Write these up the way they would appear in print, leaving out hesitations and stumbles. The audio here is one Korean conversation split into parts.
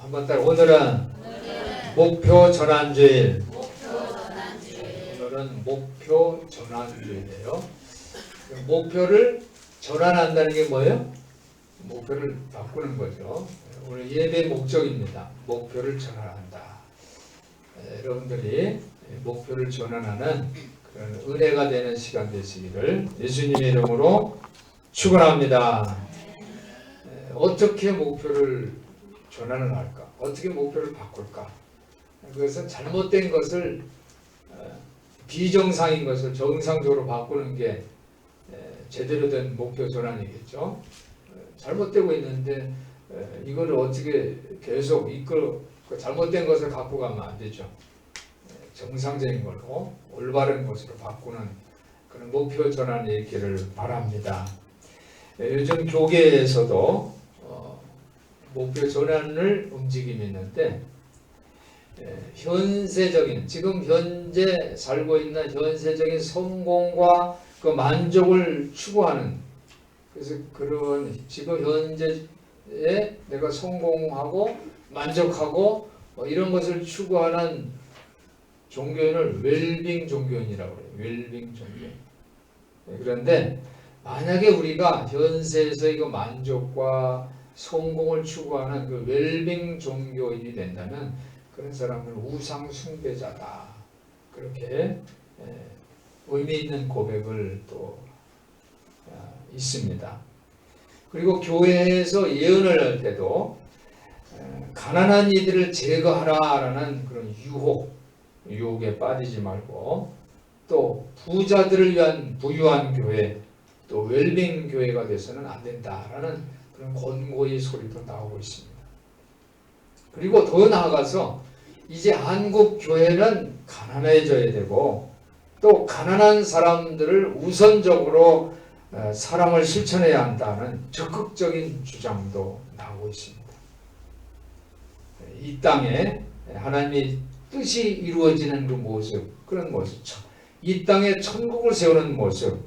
한번 따라. 오늘은 목표 전환주일. 오늘은 목표 전환주일이에요. 목표를 전환한다는 게 뭐예요? 목표를 바꾸는 거죠. 오늘 예배 목적입니다. 목표를 전환한다. 여러분들이 목표를 전환하는 그런 은혜가 되는 시간 되시기를 예수님의 이름으로 축원합니다. 어떻게 목표를 전환을 할까? 어떻게 목표를 바꿀까? 그것은 잘못된 것을 비정상인 것을 정상적으로 바꾸는 게 제대로 된 목표 전환이겠죠. 잘못되고 있는데 이거를 어떻게 계속 잘못된 것을 갖고 가면 안 되죠. 정상적인 걸로 올바른 것으로 바꾸는 그런 목표 전환이 있기를 바랍니다. 요즘 교계에서도 목표 전환을 움직임이 있는데 현세적인 지금 현재 살고 있는 현세적인 성공과 그 만족을 추구하는 그래서 그런 지금 현재에 내가 성공하고 만족하고 이런 것을 추구하는 종교인을 웰빙 종교인이라고 해요. 웰빙 종교인. 그런데 만약에 우리가 현세에서 이거 만족과 성공을 추구하는 그 웰빙 종교인이 된다면 그런 사람은 우상 숭배자다. 그렇게 의미 있는 고백을 또 있습니다. 그리고 교회에서 예언을 할 때도 가난한 이들을 제거하라라는 그런 유혹에 빠지지 말고 또 부자들을 위한 부유한 교회 또 웰빙 교회가 돼서는 안 된다라는 그런 권고의 소리도 나오고 있습니다. 그리고 더 나아가서 이제 한국 교회는 가난해져야 되고 또 가난한 사람들을 우선적으로 사랑을 실천해야 한다는 적극적인 주장도 나오고 있습니다. 이 땅에 하나님의 뜻이 이루어지는 그 모습, 그런 모습, 이 땅에 천국을 세우는 모습,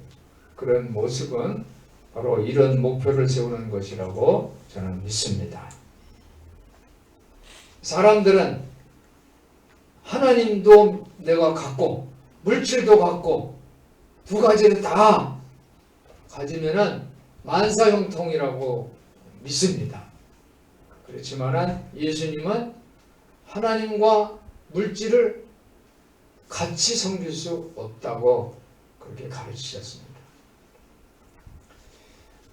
그런 모습은 바로 이런 목표를 세우는 것이라고 저는 믿습니다. 사람들은 하나님도 내가 갖고 물질도 갖고 두 가지를 다 가지면은 만사형통이라고 믿습니다. 그렇지만은 예수님은 하나님과 물질을 같이 섬길 수 없다고 그렇게 가르치셨습니다.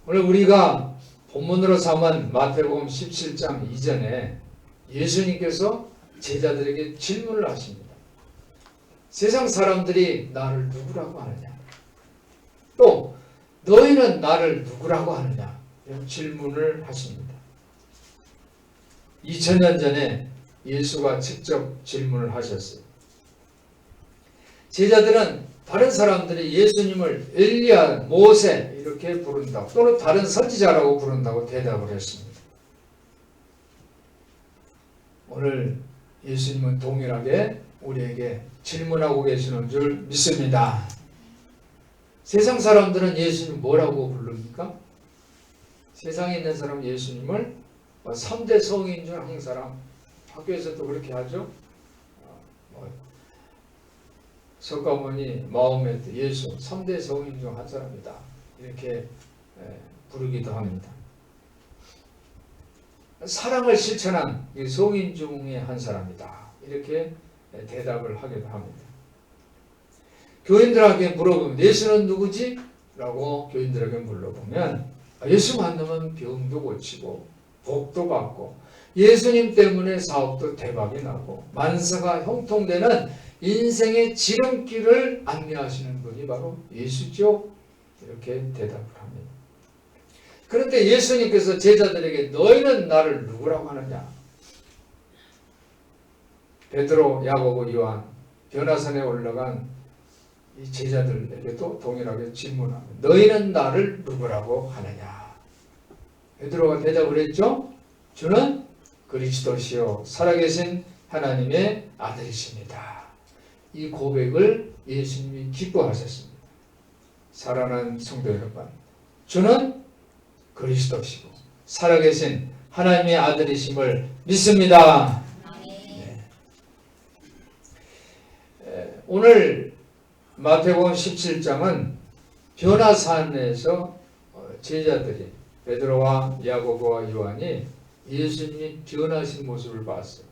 오늘 우리가 본문으로 삼은 마태복음 17장 이전에 예수님께서 제자들에게 질문을 하십니다. 세상 사람들이 나를 누구라고 하느냐? 또 너희는 나를 누구라고 하느냐? 이런 질문을 하십니다. 2000년 전에 예수가 직접 질문을 하셨어요. 제자들은 다른 사람들이 예수님을 엘리야, 모세 이렇게 부른다고 또는 다른 선지자라고 부른다고 대답을 했습니다. 오늘 예수님은 동일하게 우리에게 질문하고 계시는 줄 믿습니다. 세상 사람들은 예수님 뭐라고 부릅니까? 세상에 있는 사람은 예수님을 3대 성인 중 한 사람, 학교에서도 그렇게 하죠. 석가모니, 마호메트, 예수 3대 성인 중 한 사람이다. 이렇게 부르기도 합니다. 사랑을 실천한 성인 중에 한 사람이다. 이렇게 대답을 하기도 합니다. 교인들에게 물어보면 예수는 누구지? 라고 교인들에게 물어보면 예수 만나면 병도 고치고 복도 받고 예수님 때문에 사업도 대박이 나고 만사가 형통되는 인생의 지름길을 안내하시는 분이 바로 예수죠. 이렇게 대답을 합니다. 그런데 예수님께서 제자들에게 너희는 나를 누구라고 하느냐? 베드로, 야고보, 요한 변화산에 올라간 이 제자들에게도 동일하게 질문합니다. 너희는 나를 누구라고 하느냐? 베드로가 대답을 했죠. 주는 그리스도시요 살아계신 하나님의 아들이십니다. 이 고백을 예수님이 기뻐하셨습니다. 사랑하는 성도 여러분, 주는 그리스도시고 살아계신 하나님의 아들이심을 믿습니다. 네. 오늘 마태복음 17장은 변화산에서 제자들이 베드로와 야고보와 요한이 예수님이 변하신 모습을 봤어요.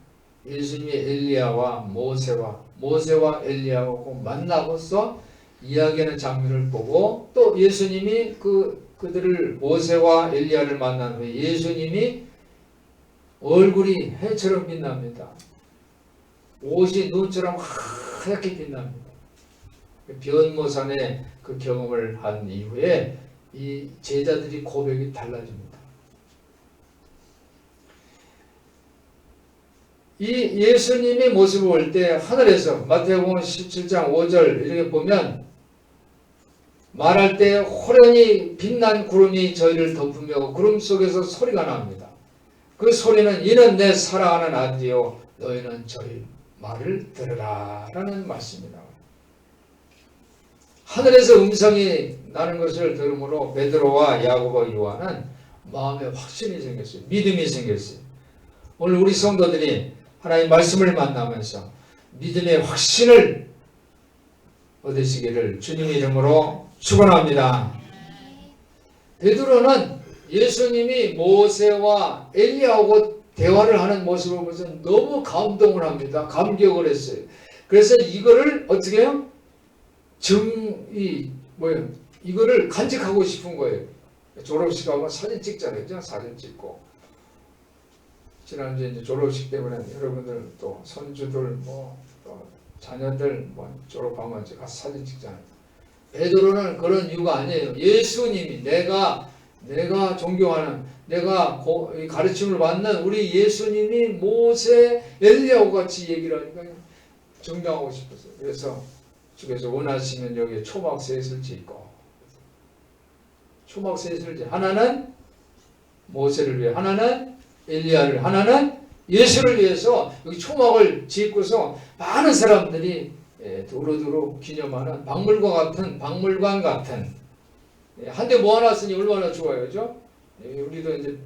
예수님이 엘리야와 모세와 엘리야하고 만나고서 이야기하는 장면을 보고 또 예수님이 그들을 모세와 엘리야를 만난 후에 예수님이 얼굴이 해처럼 빛납니다. 옷이 눈처럼 하얗게 빛납니다. 변모산의 그 경험을 한 이후에 이 제자들이 고백이 달라집니다. 이 예수님의 모습을 볼 때 하늘에서 마태복음 17장 5절 이렇게 보면 말할 때 호련히 빛난 구름이 저희를 덮으며 구름 속에서 소리가 납니다. 그 소리는 이는 내 사랑하는 아들이요 너희는 저희 말을 들으라 라는 말씀입니다. 하늘에서 음성이 나는 것을 들으므로 베드로와 야고보 요한은 마음에 확신이 생겼어요. 믿음이 생겼어요. 오늘 우리 성도들이 하나님 말씀을 만나면서 믿음의 확신을 얻으시기를 주님의 이름으로 축원합니다. 베드로는 예수님이 모세와 엘리야하고 대화를 하는 모습을 보면서 너무 감동을 합니다. 감격을 했어요. 그래서 이거를 어떻게 해요? 이거를 간직하고 싶은 거예요. 졸업식 하면 사진 찍잖아요. 그냥 사진 찍고. 지난주에 이제 졸업식 때문에 여러분들 또 손주들 또 자녀들 졸업하면 이제 가서 사진 찍잖아요. 베드로는 그런 이유가 아니에요. 예수님이 내가 존경하는 내가 가르침을 받는 우리 예수님이 모세 엘리야하고 같이 얘기를 하니까 증명하고 싶었어요. 그래서 주께서 원하시면 여기에 초막 셋을 짓고 초막 셋을 짓고 하나는 모세를 위해 하나는 엘리야를 하나는 예수를 위해서 여기 초막을 짓고서 많은 사람들이 두루두루 기념하는 박물관 같은 한 대 모아놨으니 얼마나 좋아요, 그죠? 우리도 이제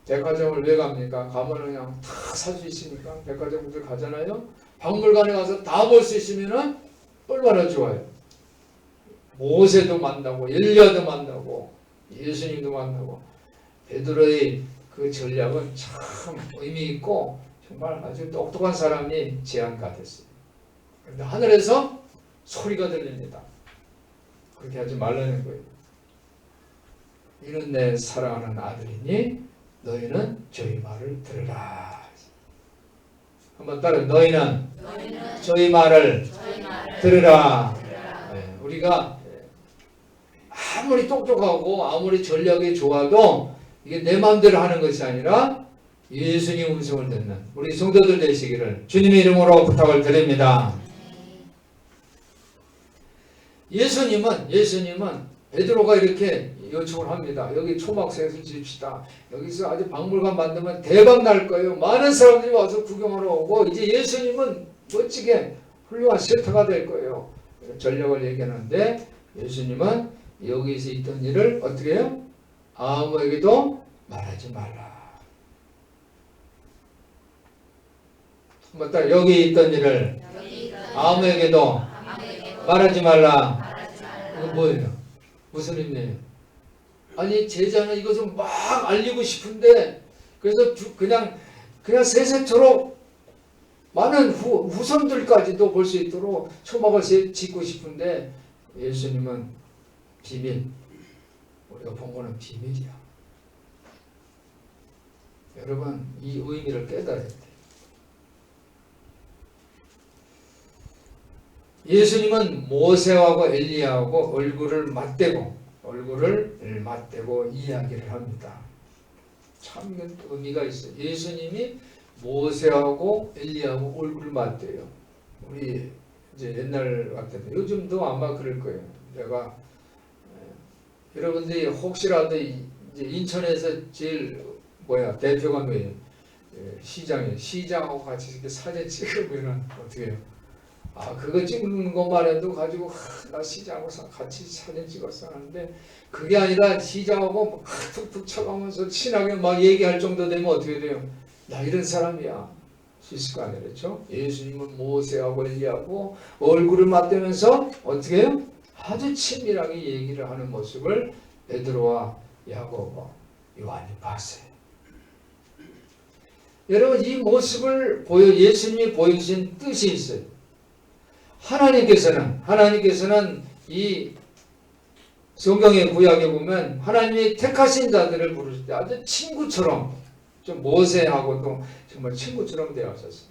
백화점을 왜 갑니까? 가면 그냥 다 살 수 있으니까 백화점들 가잖아요. 박물관에 가서 다 볼 수 있으면은 얼마나 좋아요. 모세도 만나고 엘리야도 만나고 예수님도 만나고 베드로의 그 전략은 참 의미 있고 정말 아주 똑똑한 사람이 제안 같았어요. 그런데 하늘에서 소리가 들립니다. 그렇게 하지 말라는 거예요. 이는 내 사랑하는 아들이니 너희는 저희 말을 들으라. 한번 따라 너희는 저희 말을 들으라. 네, 우리가 아무리 똑똑하고 아무리 전략이 좋아도 이게 내 마음대로 하는 것이 아니라 예수님 음성을 듣는 우리 성도들 되시기를 주님의 이름으로 부탁을 드립니다. 예수님은 베드로가 이렇게 요청을 합니다. 여기 초막셋을 지읍시다. 여기서 아주 박물관 만들면 대박 날 거예요. 많은 사람들이 와서 구경하러 오고 이제 예수님은 멋지게 훌륭한 셀터가 될 거예요. 전략을 얘기하는데 예수님은 여기서 있던 일을 어떻게 해요? 아무에게도 말하지 말라. 한번 딱 여기 있던 일을 아무에게도 말하지 말라. 이거 뭐예요? 무슨 의미예요? 아니 제자는 이거 좀 막 알리고 싶은데 그래서 그냥 세세토록 많은 후손들까지도 볼 수 있도록 초막을 짓고 싶은데 예수님은 비밀. 우리가 본 거는 비밀이야. 여러분 이 의미를 깨달아야 돼요. 예수님은 모세하고 엘리야하고 얼굴을 맞대고 이야기를 합니다. 참 의미가 있어요. 예수님이 모세하고 엘리야하고 얼굴을 맞대요. 우리 이제 옛날 같은데 요즘도 아마 그럴 거예요. 내가 여러분들이 혹시라도 이제 인천에서 제일 대표가 뭐예요? 시장하고 같이 이렇게 사진 찍으면 어떻게 해요? 그거 찍는 것만 해도 가지고 나 시장하고 같이 사진 찍었어 하는데 그게 아니라 시장하고 막 툭툭 쳐가면서 친하게 막 얘기할 정도 되면 어떻게 돼요? 나 이런 사람이야. 수 있을 거 아니에요. 그렇죠? 예수님은 모세하고 엘리야하고 얼굴을 맞대면서 어떻게 해요? 아주 친밀하게 얘기를 하는 모습을 베드로와 야고보, 요한이 봤어요. 여러분 이 모습을 예수님이 보여주신 뜻이 있어요. 하나님께서는 이 성경의 구약에 보면 하나님이 택하신 자들을 부르실 때 아주 친구처럼 좀 모세하고도 정말 친구처럼 대하셨어요.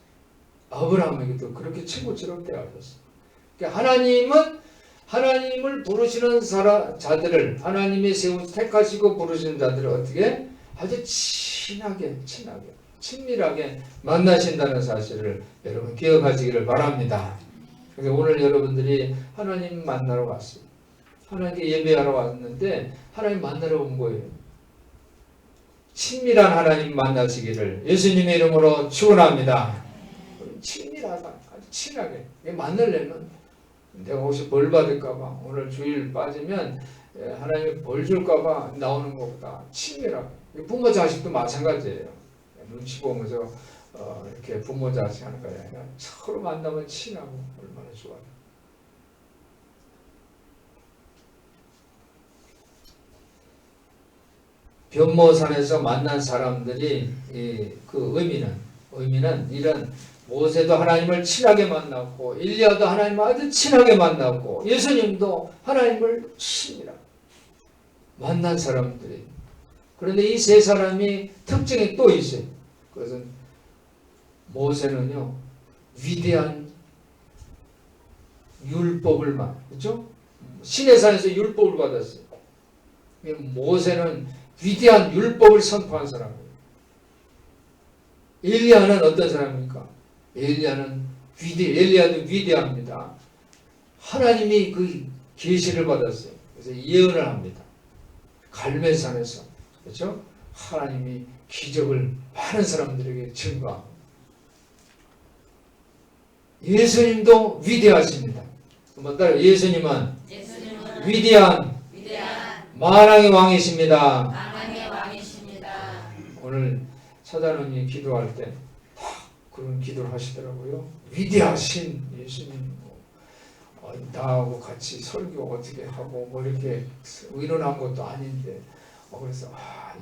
아브라함에게도 그렇게 친구처럼 대하셨어요. 그러니까 하나님을 부르시는 자들을 하나님이 택하시고 부르시는 자들을 어떻게 아주 친밀하게 만나신다는 사실을 여러분 기억하시기를 바랍니다. 그래서 오늘 여러분들이 하나님 만나러 왔어요. 하나님께 예배하러 왔는데 하나님 만나러 온 거예요. 친밀한 하나님 만나시기를 예수님의 이름으로 축원합니다. 친밀하다, 아주 친하게 만나려면 내가 혹시 벌 받을까봐 오늘 주일 빠지면 하나님이 벌 줄까봐 나오는 것보다 친밀하게. 부모 자식도 마찬가지예요. 눈치 보면서 이렇게 부모 자식 하는 거예요. 서로 만나면 친하고 얼마나 좋아요. 변모산에서 만난 사람들이 그 의미는 이런 모세도 하나님을 친하게 만났고 엘리야도 하나님을 아주 친하게 만났고 예수님도 하나님을 친밀하게 만난 사람들이. 그런데 이 세 사람이 특징이 또 있어요. 그것은 모세는요 위대한 율법을 그렇죠? 시내산에서 율법을 받았어요. 모세는 위대한 율법을 선포한 사람이에요. 엘리야는 어떤 사람입니까? 엘리야도 위대합니다. 하나님이 그 계시를 받았어요. 그래서 예언을 합니다. 갈멜산에서 그렇죠? 하나님이 기적을 많은 사람들에게 증거합니다. 예수님도 위대하십니다. 한번 따라 예수님은 위대한 만왕의 왕이십니다. 오늘 사장님이 기도할 때 다 그런 기도를 하시더라고요. 위대하신 예수님, 나하고 같이 설교 어떻게 하고 뭐 이렇게 의논한 것도 아닌데, 그래서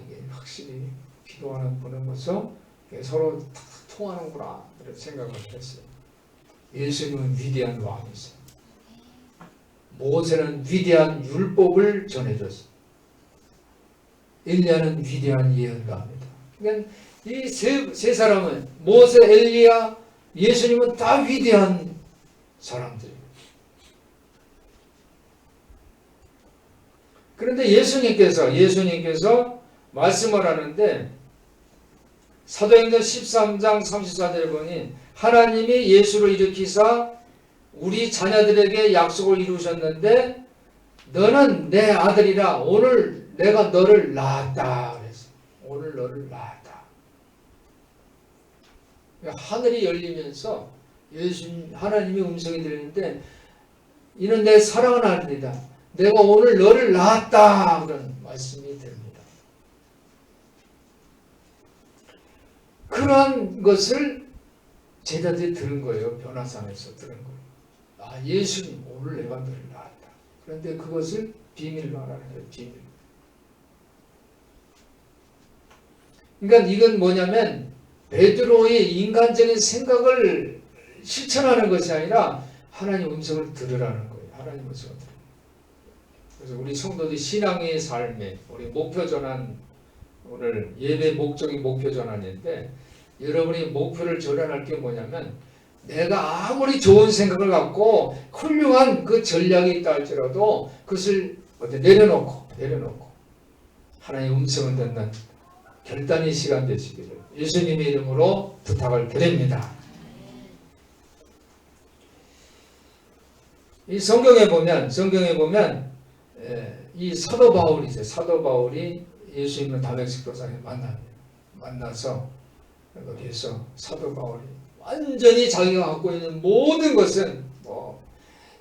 이게 확실히 기도하는 분은 것서 서로 다 통하는구나 이렇게 생각을 했어요. 예수님은 위대한 왕이세요. 모세는 위대한 율법을 전해줬어요. 엘리야는 위대한 예언가입니다. 그러니까 이 세 사람은 모세, 엘리야, 예수님은 다 위대한 사람들이에요. 그런데 예수님께서 말씀을 하는데 사도행전 13장 34절에 보니 하나님이 예수를 일으키사 우리 자녀들에게 약속을 이루셨는데 너는 내 아들이라 오늘 내가 너를 낳았다 그랬어. 오늘 너를 낳았다. 하늘이 열리면서 하나님의 음성이 들리는데 이는 내 사랑하는 아들이다. 내가 오늘 너를 낳았다. 그런 말씀이 됩니다. 그런 것을 제자들이 들은 거예요. 변화산에서 들은 거예요. 예수님 오늘 내가 너를 낳았다. 그런데 그것을 비밀로 하라는 거예요. 비밀. 그러니까 이건 뭐냐면 베드로의 인간적인 생각을 실천하는 것이 아니라 하나님 음성을 들으라는 거예요. 하나님 음성을 들으라. 그래서 우리 성도들 신앙의 삶에 우리 목표 전환, 오늘 예배 목적이 목표 전환인데 여러분이 목표를 전환할 게 뭐냐면 내가 아무리 좋은 생각을 갖고 훌륭한 그 전략이 있다 할지라도 그것을 내려놓고 하나님의 음성을 듣는 결단의 시간 되시기를 예수님의 이름으로 부탁을 드립니다. 이 성경에 보면 이 사도 바울이죠. 사도 바울이 예수님을 다메섹 도상에 만나서 거기에서 사도 바울이 완전히 자기가 갖고 있는 모든 것은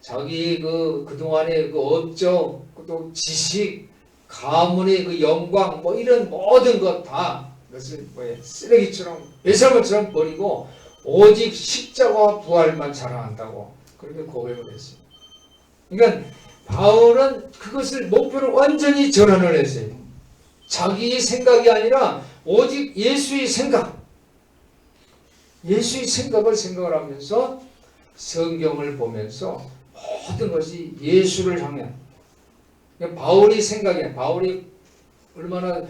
자기 그동안의 그 업적, 또 지식, 가문의 그 영광, 뭐 이런 모든 것 다 그것을 쓰레기처럼 배설물처럼 버리고 오직 십자가와 부활만 자랑한다고 그렇게 고백을 했어요. 그러니까 바울은 그것을 목표로 완전히 전환을 했어요. 자기의 생각이 아니라 오직 예수의 생각, 예수의 생각을 하면서 성경을 보면서 모든 것이 예수를 향한, 바울의 생각이야. 바울이 얼마나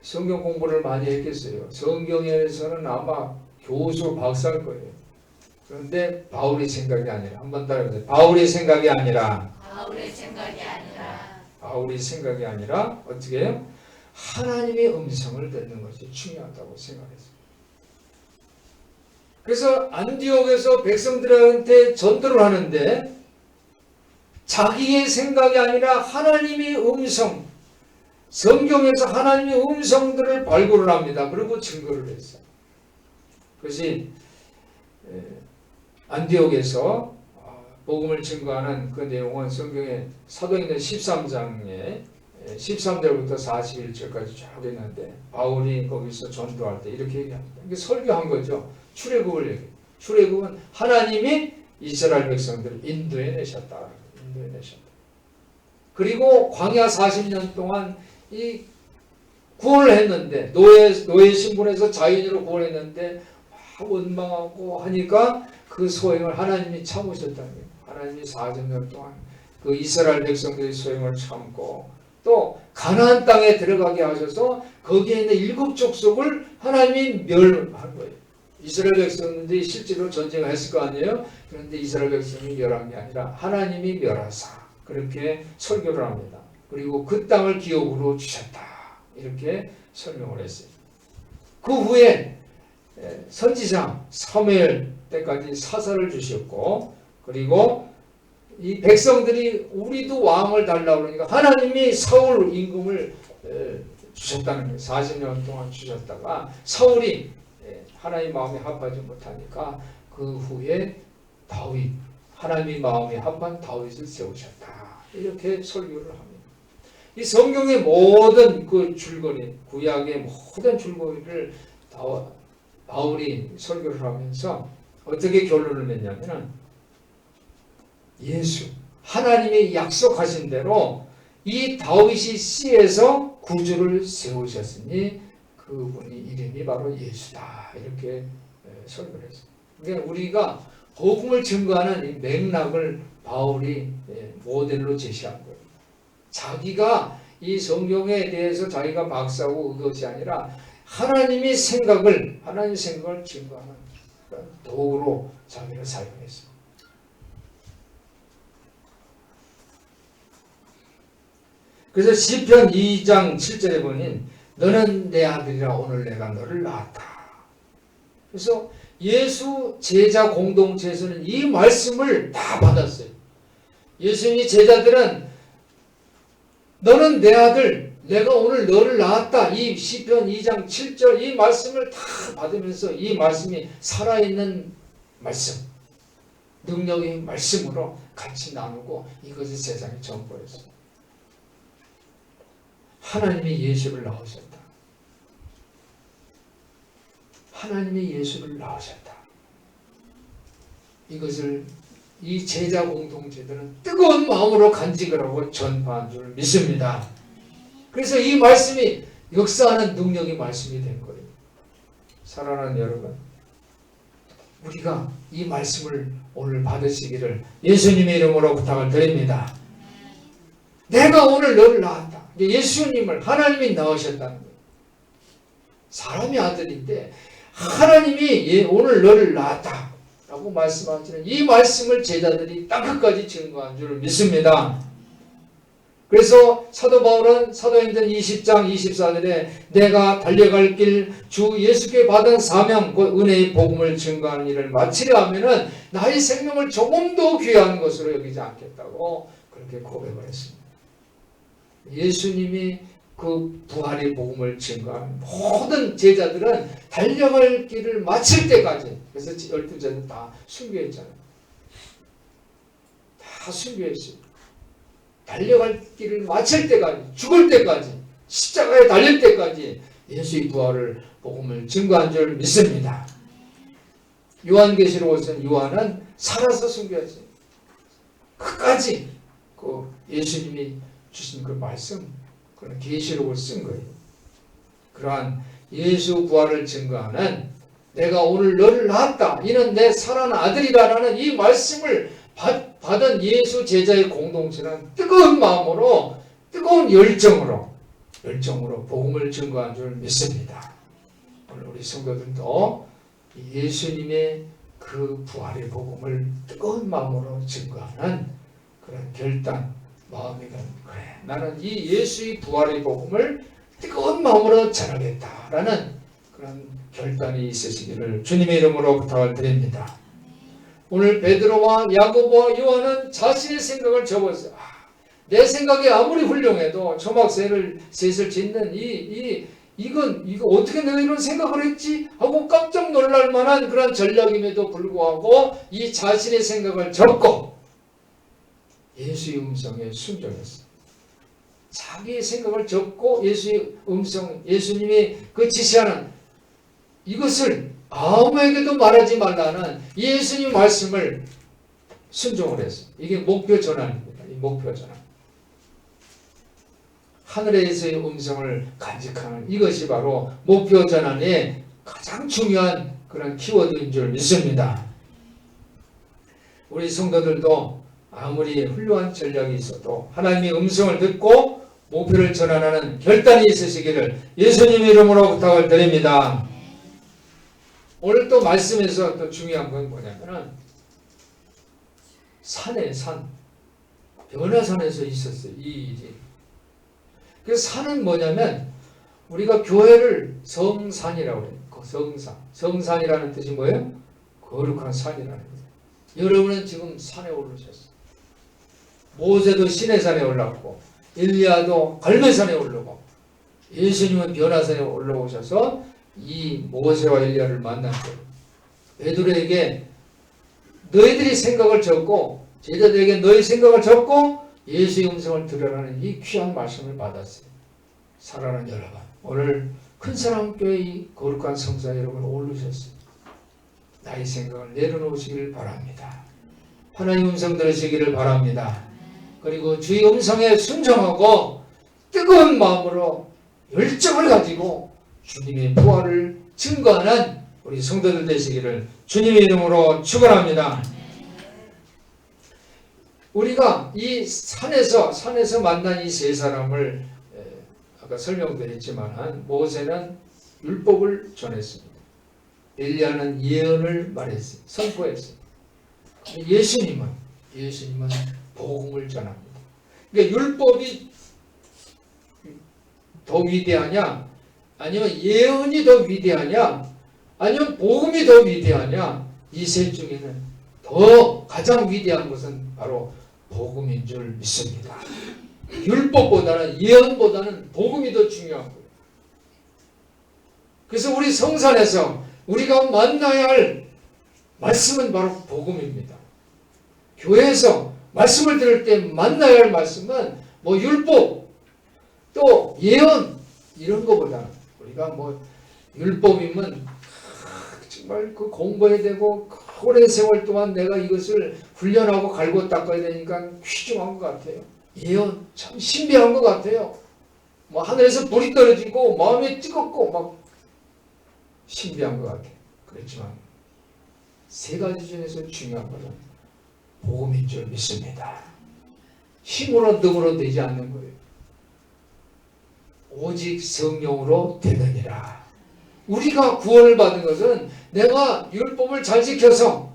성경 공부를 많이 했겠어요. 성경에서는 아마 교수 박사일 거예요. 그런데 바울의 생각이 아니라, 한번 따라해보세요. 바울의 생각이 아니라 바울의 생각이 아니라 어떻게 해요? 하나님의 음성을 듣는 것이 중요하다고 생각했어요. 그래서 안디옥에서 백성들한테 전도를 하는데 자기의 생각이 아니라 하나님의 음성, 성경에서 하나님의 음성들을 발굴을 합니다. 그리고 증거를 했어요. 그것이 안디옥에서 복음을 증거하는 그 내용은 성경의 사도행전 13장에 13절부터 41절까지 쭉 있는데 바울이 거기서 전도할 때 이렇게 얘기합니다. 이게 설교한 거죠. 출애굽을 얘기해요. 출애굽은 하나님이 이스라엘 백성들을 인도해 내셨다. 그리고 광야 40년 동안 이 구원을 했는데 노예 신분에서 자연으로 구원했는데 원망하고 하니까 그 소행을 하나님이 참으셨다는 거예요. 하나님이 40년 동안 그 이스라엘 백성들의 소행을 참고 또 가나안 땅에 들어가게 하셔서 거기에 있는 7 족속을 하나님이 멸한 거예요. 이스라엘 백성들이 실제로 전쟁을 했을 거 아니에요. 그런데 이스라엘 백성이 멸한 게 아니라 하나님이 멸하사 그렇게 설교를 합니다. 그리고 그 땅을 기업으로 주셨다. 이렇게 설명을 했어요. 그 후에 선지자 사무엘 때까지 사사를 주셨고, 그리고 이 백성들이 우리도 왕을 달라고 그러니까 하나님이 사울 임금을 주셨다는 거예요. 40년 동안 주셨다가 사울이 하나님 마음에 합하지 못하니까 그 후에 다윗, 하나님의 마음에 합한 다윗을 세우셨다. 이렇게 설교를 합니다. 이 성경의 모든 그 줄거리, 구약의 모든 줄거리를 바울이 설교를 하면서 어떻게 결론을 맺냐면은 예수, 하나님이 약속하신 대로 이 다윗이 씨에서 구주를 세우셨으니 그분이 이름이 바로 예수다. 이렇게 설교를 했어요. 그러니까 우리가 복음을 증거하는 이 맥락을 바울이 모델로 제시한 거예요. 자기가 이 성경에 대해서 자기가 박사고 그것이 아니라 하나님의 생각을 증거하는 도구로 자기를 사용했어요. 그래서 시편 2장 7절에 보니 너는 내 아들이라 오늘 내가 너를 낳았다. 그래서 예수 제자 공동체에서는 이 말씀을 다 받았어요. 예수님의 제자들은 너는 내 아들, 내가 오늘 너를 낳았다. 이 시편 2장 7절 이 말씀을 다 받으면서 이 말씀이 살아있는 말씀, 능력의 말씀으로 같이 나누고 이것을 세상에 전보했어요. 하나님이 예수를 낳으셨다. 하나님이 예수를 낳으셨다. 이것을 이 제자 공동체들은 뜨거운 마음으로 간직을 하고 전파한 줄 믿습니다. 그래서 이 말씀이 역사하는 능력의 말씀이 된 거예요. 사랑하는 여러분, 우리가 이 말씀을 오늘 받으시기를 예수님의 이름으로 부탁을 드립니다. 내가 오늘 너를 낳았다. 예수님을 하나님이 낳으셨다는 거예요. 사람이 아들인데 하나님이 오늘 너를 낳았다 라고 말씀하시는 이 말씀을 제자들이 땅끝까지 증거한 줄 믿습니다. 그래서 사도 바울은 사도행전 20장 24절에 내가 달려갈 길 주 예수께 받은 사명 그 은혜의 복음을 증거하는 일을 마치려 하면은 나의 생명을 조금도 귀한 것으로 여기지 않겠다고 그렇게 고백을 했습니다. 예수님이 그 부활의 복음을 증거한 모든 제자들은 달려갈 길을 마칠 때까지, 그래서 12제자는 다 순교했잖아요. 다 다 순교했어요. 달려갈 길을 마칠 때까지, 죽을 때까지, 십자가에 달릴 때까지 예수의 부활을 복음을 증거한 줄 믿습니다. 요한계시록에서는 요한은 살아서 순교했어요. 끝까지 그 예수님이 주신 그 말씀, 그런 계시록을 쓴 거예요. 그러한 예수 부활을 증거하는 내가 오늘 너를 낳았다, 이는 내 사랑하는 아들이라는 이 말씀을 받은 예수 제자의 공동체는 뜨거운 마음으로, 뜨거운 열정으로 복음을 증거한 줄 믿습니다. 오늘 우리 성도들도 예수님의 그 부활의 복음을 뜨거운 마음으로 증거하는 그런 결단, 마음이건, 그래, 나는 이 예수의 부활의 복음을 뜨거운 마음으로 전하겠다라는 그런 결단이 있으시기를 주님의 이름으로 부탁을 드립니다. 오늘 베드로와 야고보와 요한은 자신의 생각을 접었어요. 내 생각이 아무리 훌륭해도 초막셋을 짓는 이거 어떻게 내가 이런 생각을 했지? 하고 깜짝 놀랄 만한 그런 전략임에도 불구하고 이 자신의 생각을 접고 예수의 음성에 순종했어요. 자기의 생각을 접고 예수의 음성, 예수님이 그 지시하는 이것을 아무에게도 말하지 말라는 예수님 말씀을 순종을 했어요. 이게 목표 전환입니다. 이 목표 전환. 하늘에서의 음성을 간직하는 이것이 바로 목표 전환의 가장 중요한 그런 키워드인 줄 믿습니다. 우리 성도들도 아무리 훌륭한 전략이 있어도 하나님의 음성을 듣고 목표를 전환하는 결단이 있으시기를 예수님 이름으로 부탁을 드립니다. 오늘 또 말씀에서 또 중요한 건 뭐냐면은 변화산에서 있었어요. 이 일이. 그 산은 뭐냐면 우리가 교회를 성산이라고 해요. 성산이라는 뜻이 뭐예요? 거룩한 산이라는 거예요. 여러분은 지금 산에 오르셨어요. 모세도 시내산에 올랐고 엘리야도 갈멜산에 오르고 예수님은 변화산에 올라오셔서 이 모세와 엘리야를 만났어요. 베드로에게 너희들이 생각을 접고 제자들에게 너희 생각을 접고 예수의 음성을 들으라는 이 귀한 말씀을 받았어요. 사랑하는 여러분, 오늘 큰사랑교회의 거룩한 성사 여러분 오르셨어요. 나의 생각을 내려놓으시길 바랍니다. 하나님 음성 들으시기를 바랍니다. 그리고 주의 음성에 순종하고 뜨거운 마음으로 열정을 가지고 주님의 부활을 증거하는 우리 성도들 되시기를 주님의 이름으로 축원합니다. 우리가 이 산에서 만난 이 세 사람을 아까 설명드렸지만 모세는 율법을 전했습니다. 엘리야는 예언을 말했어요. 선포했어요. 예수님은 복음을 전합니다. 그러니까 율법이 더 위대하냐? 아니면 예언이 더 위대하냐? 아니면 복음이 더 위대하냐? 이 셋 중에는 가장 위대한 것은 바로 복음인 줄 믿습니다. 율법보다는 예언보다는 복음이 더 중요한 거예요. 그래서 우리 성산에서 우리가 만나야 할 말씀은 바로 복음입니다. 교회에서 말씀을 들을 때 만나야 할 말씀은 율법 또 예언 이런 거보다는 우리가 율법이면 정말 그 공부해야 되고 오랜 세월 동안 내가 이것을 훈련하고 갈고 닦아야 되니까 귀중한 것 같아요. 예언 참 신비한 것 같아요. 하늘에서 불이 떨어지고 마음이 뜨겁고 신비한 것 같아요. 그렇지만 세 가지 중에서 중요한 것은 복음인 줄 믿습니다. 힘으로 능으로 되지 않는 거예요. 오직 성령으로 되느니라. 우리가 구원을 받은 것은 내가 율법을 잘 지켜서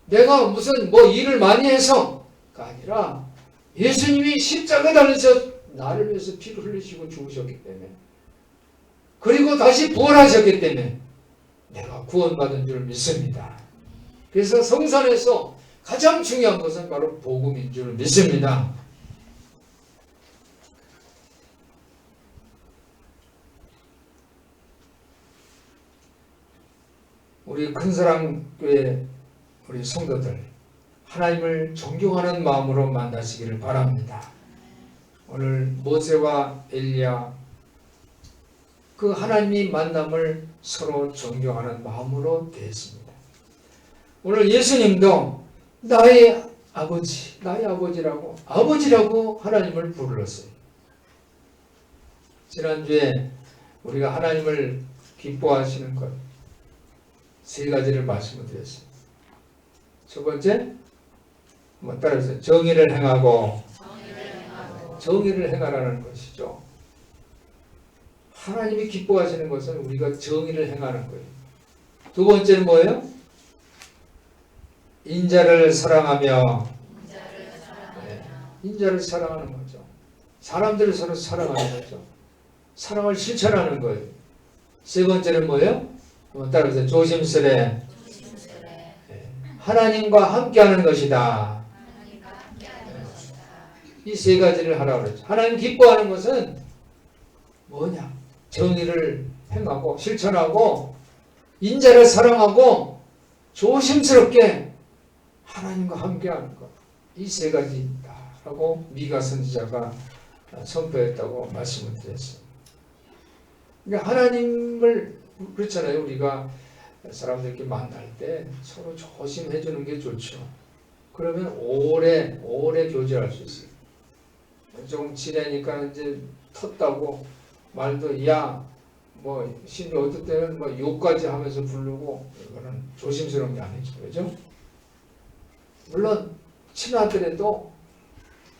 내가 무슨 일을 많이 해서가 아니라 예수님이 십자가에 달려서 나를 위해서 피를 흘리시고 죽으셨기 때문에 그리고 다시 부활하셨기 때문에 내가 구원받은 줄 믿습니다. 그래서 성산에서 가장 중요한 것은 바로 복음인 줄 믿습니다. 우리 큰사랑교회 우리 성도들 하나님을 존경하는 마음으로 만나시기를 바랍니다. 오늘 모세와 엘리야 그 하나님의 만남을 서로 존경하는 마음으로 대했습니다. 오늘 예수님도 나의 아버지라고 하나님을 부르렀어요. 지난주에 우리가 하나님을 기뻐하시는 것 세 가지를 말씀을 드렸어요. 첫 번째, 한번 따라해보세요. 정의를 행하고 정의를 행하라는 것이죠. 하나님이 기뻐하시는 것은 우리가 정의를 행하는 거예요. 두 번째는 뭐예요? 인자를 사랑하며 인자를 사랑하는 거죠. 사람들을 서로 사랑하는 거죠. 사랑을 실천하는 거예요. 세 번째는 뭐예요? 한번 따라해보세요. 조심스레 하나님과 함께하는 것이다. 이 세 가지를 하라고 그랬죠. 하나님 기뻐하는 것은 뭐냐? 정의를 행하고 실천하고 인자를 사랑하고 조심스럽게 하나님과 함께하는 것. 이 세 가지다라고 미가 선지자가 선포했다고 말씀을 드렸어요. 그러니까 하나님을 그렇잖아요. 우리가 사람들끼리 만날 때 서로 조심해 주는 게 좋죠. 그러면 오래 교제할 수 있어요. 조금 지내니까 이제 텄다고 말도 신이 어떨 때는 욕까지 하면서 부르고 이거는 조심스러운 게 아니죠. 그죠? 물론 친하더라도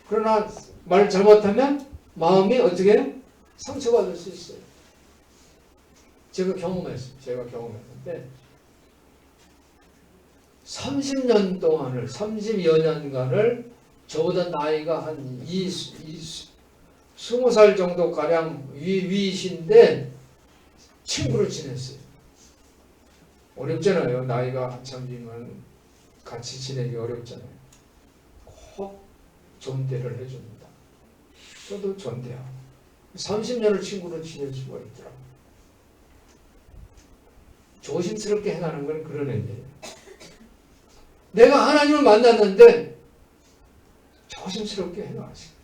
그러나 말 잘못하면 마음이 어떻게 상처받을 수 있어요. 제가 경험했는데 30년 동안을 30여 년간을 저보다 나이가 한 20살 정도 가량 위이신데 친구로 지냈어요. 어렵잖아요. 나이가 한참이면 같이 지내기 어렵잖아요. 꼭 존대를 해줍니다. 저도 존대하고 30년을 친구로 지낼 수가 있더라고요. 조심스럽게 행하는 건 그런 의미예요. 내가 하나님을 만났는데 조심스럽게 행하시고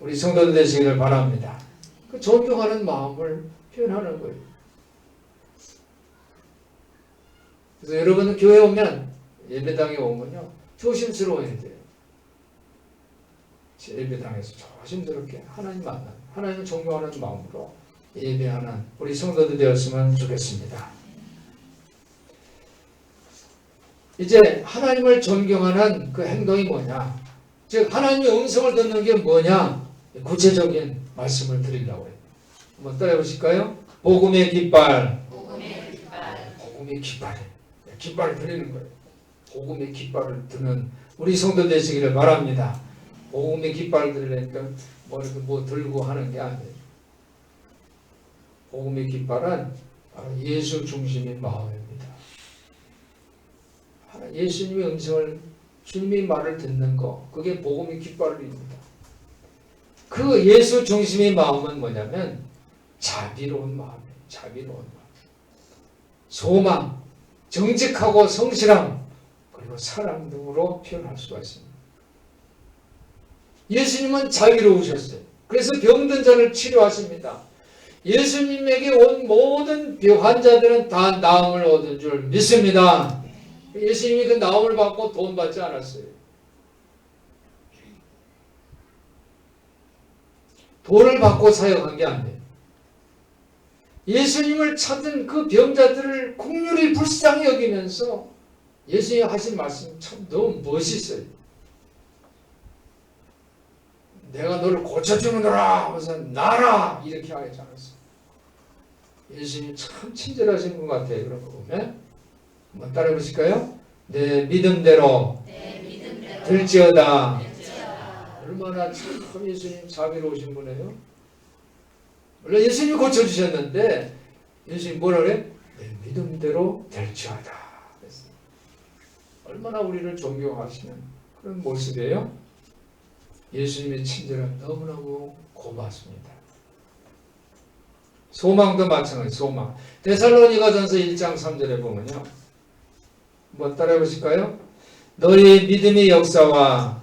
우리 성도들 되시기를 바랍니다. 그 존경하는 마음을 표현하는 거예요. 그래서 여러분은 교회 오면 예배당에 오면요 조심스러워야 돼요. 예배당에서 조심스럽게 하나님 만나는 하나님을 존경하는 마음으로 예배하는 우리 성도들 되었으면 좋겠습니다. 이제 하나님을 존경하는 그 행동이 뭐냐? 즉 하나님의 음성을 듣는 게 뭐냐? 구체적인 말씀을 드리려고 해요. 한번 따라해보실까요? 복음의 깃발. 복음의 깃발이에요. 깃발을 드리는 거예요. 복음의 깃발을 드는 우리 성도 되시기를 바랍니다. 복음의 깃발을 드리려니까 뭐 들고 하는 게 아니에요. 복음의 깃발은 바로 예수 중심인 마음입니다. 예수님의 음성을 주님의 말을 듣는 거 그게 복음의 깃발입니다. 그 예수 중심의 마음은 뭐냐면 자비로운 마음이에요. 자비로운 마음. 소망, 정직하고 성실함 그리고 사랑 등으로 표현할 수가 있습니다. 예수님은 자비로우셨어요. 그래서 병든 자를 치료하십니다. 예수님에게 온 모든 환자들은 다 나음을 얻은 줄 믿습니다. 예수님이 그 나음을 받고 돈 받지 않았어요. 돈을 받고 사역한 게 아니에요. 예수님을 찾은 그 병자들을 긍휼히 불쌍히 여기면서 예수님이 하신 말씀 참 너무 멋있어요. 내가 너를 고쳐주느라 하면서 나라 이렇게 하지 않았어요. 예수님 참 친절하신 것 같아요. 그런 거 보면 한번 따라해 보실까요? 내 믿음대로 될지어다. 얼마나 참 예수님 자비로우신 분이에요. 물론 예수님이 고쳐주셨는데 예수님 뭐라 그래? 내 믿음대로 될지어다. 얼마나 우리를 존경하시는 그런 모습이에요. 예수님의 친절은 너무너무 고맙습니다. 소망도 마찬가지. 소망. 데살로니가전서 1장 3절에 보면요. 한번 따라해 보실까요? 너희 믿음의 역사와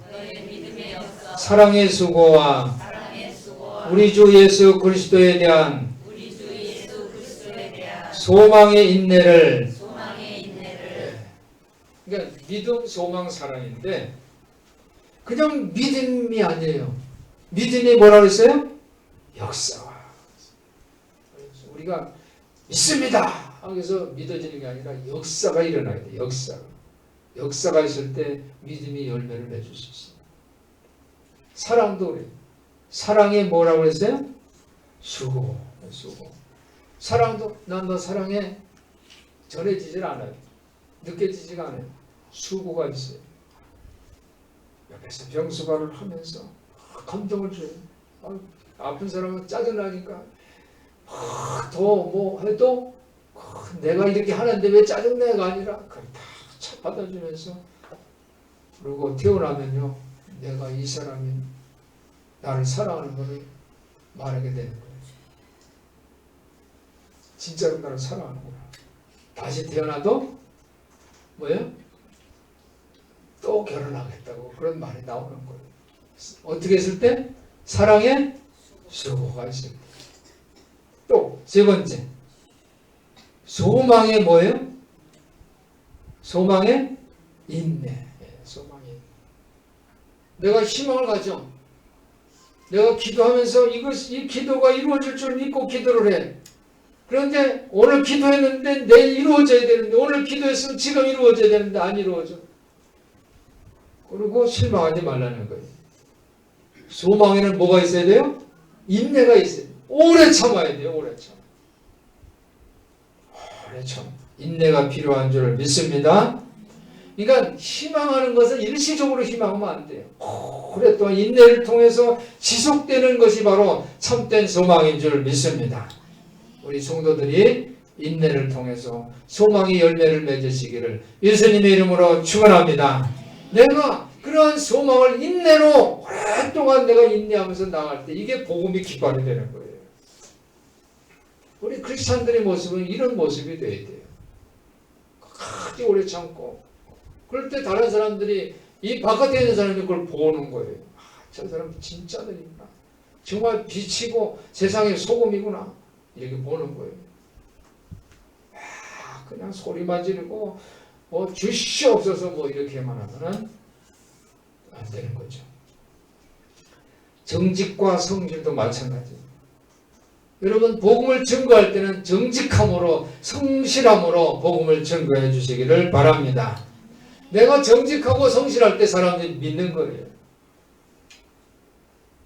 사랑의 수고와 우리 주 예수 그리스도에 대한 소망의 인내를 그러니까 믿음, 소망, 사랑인데 그냥 믿음이 아니에요. 믿음이 뭐라고 했어요? 역사와. 우리가 믿습니다. 그래서 믿어지는 게 아니라 역사가 일어나야 돼. 역사가 있을 때 믿음이 열매를 맺을 수 있어요. 사랑도 그래요. 사랑에 뭐라고 했어요? 수고. 사랑도 난 너 사랑해 전해지질 않아요. 느껴지지가 않아요. 수고가 있어요. 옆에서 병수발을 하면서 감동을 줘요. 아픈 사람은 짜증나니까 더 뭐 해도 내가 이렇게 하는데 왜 짜증내가 아니라 그걸 다 받아주면서 그리고 태어나면요 내가 이 사람이 나를 사랑하는 것을 말하게 되는 거예요. 진짜로 나를 사랑하는구나. 다시 태어나도 뭐예요? 또 결혼하겠다고 그런 말이 나오는 거예요. 어떻게 했을 때? 사랑의 수고가 있을 때. 또 세 번째 소망의 뭐예요? 소망의 인내. 소망의 인내. 내가 희망을 가져. 내가 기도하면서 이 기도가 이루어질 줄 믿고 기도를 해. 그런데 오늘 기도했는데 내일 이루어져야 되는데 오늘 기도했으면 지금 이루어져야 되는데 안 이루어져. 그리고 실망하지 말라는 거예요. 소망에는 뭐가 있어야 돼요? 인내가 있어야 돼요. 오래 참아야 돼요. 오래 참. 인내가 필요한 줄 믿습니다. 그러니까 희망하는 것은 일시적으로 희망하면 안 돼요. 오랫동안 인내를 통해서 지속되는 것이 바로 참된 소망인 줄 믿습니다. 우리 성도들이 인내를 통해서 소망의 열매를 맺으시기를 예수님의 이름으로 축원합니다. 내가 그러한 소망을 인내로 오랫동안 내가 인내하면서 나갈 때 이게 복음이 깃발이 되는 거예요. 우리 크리스찬들의 모습은 이런 모습이 돼야 돼요. 끝까지 오래 참고 그럴 때 다른 사람들이 이 바깥에 있는 사람이 그걸 보는 거예요. 저 사람 진짜 되니까 정말 빛이고 세상의 소금이구나 이렇게 보는 거예요. 그냥 소리만 지르고 뭐 주시옵소서 뭐 이렇게만 하면은 안 되는 거죠. 정직과 성실도 마찬가지예요. 여러분 복음을 증거할 때는 정직함으로 성실함으로 복음을 증거해 주시기를 바랍니다. 내가 정직하고 성실할 때 사람들이 믿는 거예요.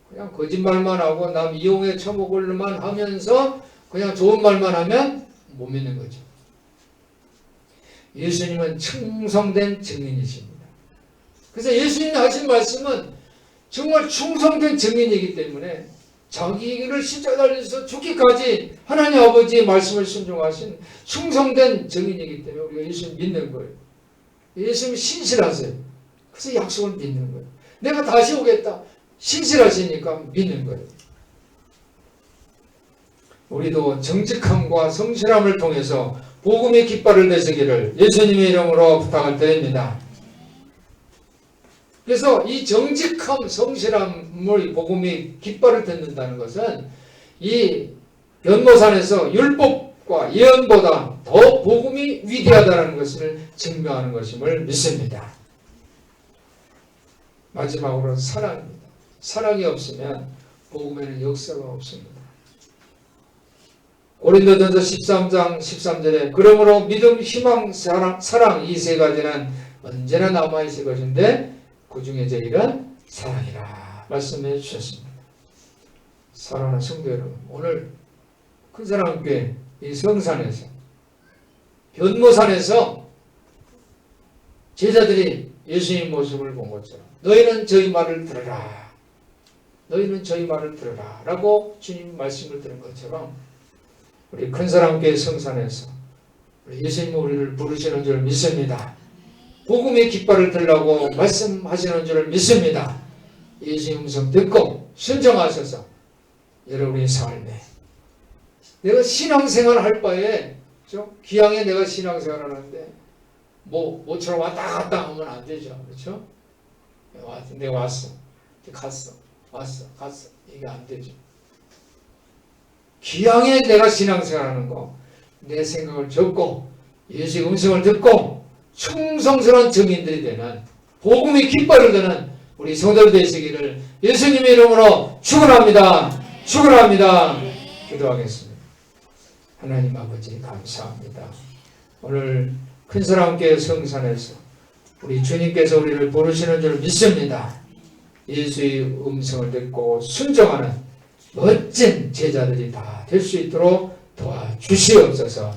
그냥 거짓말만 하고 남 이용해 처먹을만 하면서 그냥 좋은 말만 하면 못 믿는 거죠. 예수님은 충성된 증인이십니다. 그래서 예수님이 하신 말씀은 정말 충성된 증인이기 때문에 자기를 십자가에 달려서 죽기까지 하나님 아버지의 말씀을 순종하신 충성된 증인이기 때문에 우리가 예수님 믿는 거예요. 예수님이 신실하세요. 그래서 약속을 믿는 거예요. 내가 다시 오겠다. 신실하시니까 믿는 거예요. 우리도 정직함과 성실함을 통해서 복음의 깃발을 내시기를 예수님의 이름으로 부탁을 드립니다. 그래서 이 정직함, 성실함을 복음의 깃발을 듣는다는 것은 이 변모산에서 율법과 예언보다 더 복음이 위대하다는 것을 증명하는 것임을 믿습니다. 마지막으로 사랑입니다. 사랑이 없으면 복음에는 역사가 없습니다. 고린도전서 13장 13절에 그러므로 믿음, 희망, 사랑 이 세 가지는 언제나 남아있을 것인데 그 중에 제일은 사랑이라 말씀해 주셨습니다. 사랑하는 성도 여러분, 오늘 큰사랑교회 이 성산에서 변모산에서 제자들이 예수님 모습을 본 것처럼 너희는 저희 말을 들으라. 너희는 저희 말을 들으라 라고 주님 말씀을 들은 것처럼 우리 큰사랑교회 성산에서 우리 예수님 우리를 부르시는 줄 믿습니다. 복음의 깃발을 들라고 말씀하시는 줄 믿습니다. 예수님 음성 듣고 순종하셔서 여러분의 삶에 내가 신앙생활 할 바에 기왕에 내가 신앙생활 하는데 모처럼 왔다 갔다 하면 안 되죠. 그렇죠? 내가 왔어. 갔어. 왔어. 갔어. 이게 안 되죠. 기왕에 내가 신앙생활하는 거, 내 생각을 적고 예수의 음성을 듣고 충성스러운 증인들이 되는 복음이 깃발을 드는 우리 성도들 되시기를 예수님의 이름으로 축원합니다. 축원합니다. 기도하겠습니다. 하나님 아버지 감사합니다. 오늘 큰사랑교회 성산에서 우리 주님께서 우리를 부르시는 줄 믿습니다. 예수의 음성을 듣고 순종하는 멋진 제자들이 다 될 수 있도록 도와주시옵소서.